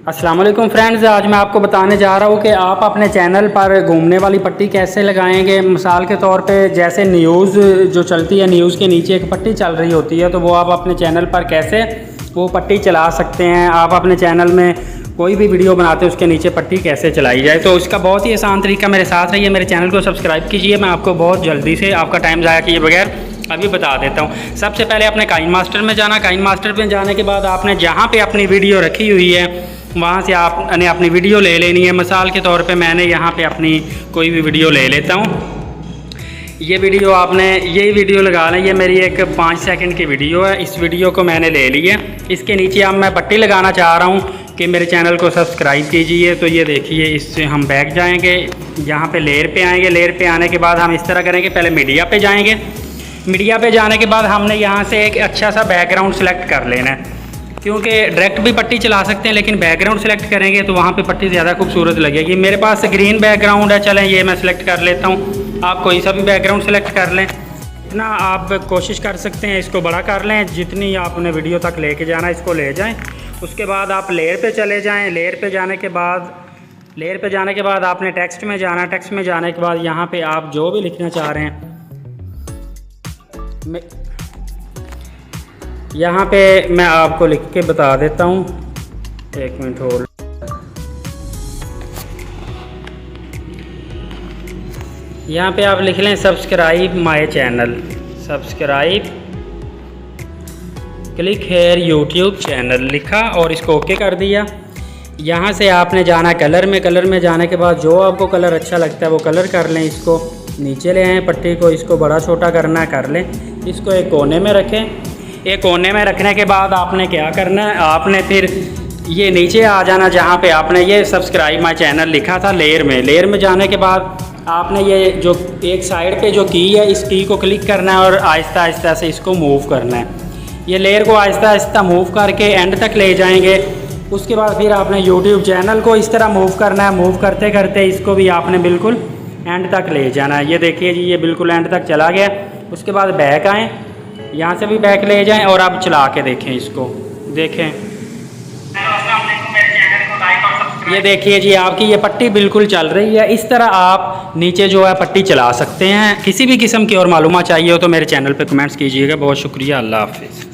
अस्सलाम वालेकुम फ्रेंड्स, आज मैं आपको बताने जा रहा हूँ कि आप अपने चैनल पर घूमने वाली पट्टी कैसे लगाएंगे। मिसाल के तौर पे जैसे न्यूज़ जो चलती है, न्यूज़ के नीचे एक पट्टी चल रही होती है, तो वो आप अपने चैनल पर कैसे वो पट्टी चला सकते हैं। आप अपने चैनल में कोई भी वीडियो बनाते हैं उसके नीचे पट्टी कैसे चलाई जाए, तो उसका बहुत ही आसान तरीका मेरे साथ रहिए। मेरे चैनल को सब्सक्राइब कीजिए। मैं आपको बहुत जल्दी से आपका टाइम ज़ाया किए बगैर अभी बता देता हूँ। सबसे पहले अपने काइन मास्टर में जाना। काइन मास्टर में जाने के बाद आपने जहाँ पे अपनी वीडियो रखी हुई है वहाँ से आपने अपनी वीडियो ले लेनी है। मिसाल के तौर पे मैंने यहाँ पे अपनी कोई भी वीडियो ले लेता हूँ। ये वीडियो आपने यही वीडियो लगा लें। ये मेरी एक 5 सेकंड की वीडियो है। इस वीडियो को मैंने ले ली है। इसके नीचे अब मैं पट्टी लगाना चाह रहा हूँ कि मेरे चैनल को सब्सक्राइब कीजिए। तो ये देखिए, इससे हम बैक जाएंगे, यहाँ पे लेयर पे आएंगे। लेयर पे आने के बाद हम इस तरह करेंगे, पहले मीडिया पे जाएंगे। मीडिया पे जाने के बाद हमने यहाँ से एक अच्छा सा बैकग्राउंड सेलेक्ट कर लेना है, क्योंकि डायरेक्ट भी पट्टी चला सकते हैं, लेकिन बैकग्राउंड सेलेक्ट करेंगे तो वहाँ पे पट्टी ज़्यादा खूबसूरत लगेगी। मेरे पास ग्रीन बैकग्राउंड है, चलें ये मैं सिलेक्ट कर लेता हूँ। आप कोई सा भी बैकग्राउंड सेलेक्ट कर लें। इतना आप कोशिश कर सकते हैं, इसको बड़ा कर लें। जितनी आपने वीडियो तक लेके जाना है इसको ले जाएँ। उसके बाद आप लेयर पे चले जाएँ। लेयर पे जाने के बाद आपने टेक्स्ट में जाना। टेक्स्ट में जाने के बाद यहाँ पे आप जो भी लिखना चाह रहे हैं, यहाँ पे मैं आपको लिख के बता देता हूँ। एक मिनट होल्ड। यहाँ पे आप लिख लें subscribe my channel, subscribe click here YouTube channel लिखा और इसको ओके कर दिया। यहाँ से आपने जाना कलर में। कलर में जाने के बाद जो आपको कलर अच्छा लगता है वो कलर कर लें। इसको नीचे ले आएँ, पट्टी को इसको बड़ा छोटा करना है कर लें। इसको एक कोने में रखें। एक कोने में रखने के बाद आपने क्या करना है, आपने फिर ये नीचे आ जाना जहाँ पे आपने ये सब्सक्राइब माय चैनल लिखा था। लेयर में जाने के बाद आपने ये जो एक साइड पे जो की है, इस की को क्लिक करना है और आहिस्ता आहिस्ता से इसको मूव करना है। ये लेयर को आहिस्ता आहिस्ता मूव करके एंड तक ले जाएंगे। उसके बाद फिर आपने यूट्यूब चैनल को इस तरह मूव करना है। मूव करते करते इसको भी आपने बिल्कुल एंड तक ले जाना है। ये देखिए जी, ये बिल्कुल एंड तक चला गया। उसके बाद बैक आएँ, यहाँ से भी बैक ले जाएं और आप चला के देखें इसको। देखें, ये देखिए जी, आपकी ये पट्टी बिल्कुल चल रही है। इस तरह आप नीचे जो है पट्टी चला सकते हैं। किसी भी किस्म की और मालूमात चाहिए हो तो मेरे चैनल पे कमेंट्स कीजिएगा। बहुत शुक्रिया। अल्लाह हाफिज़।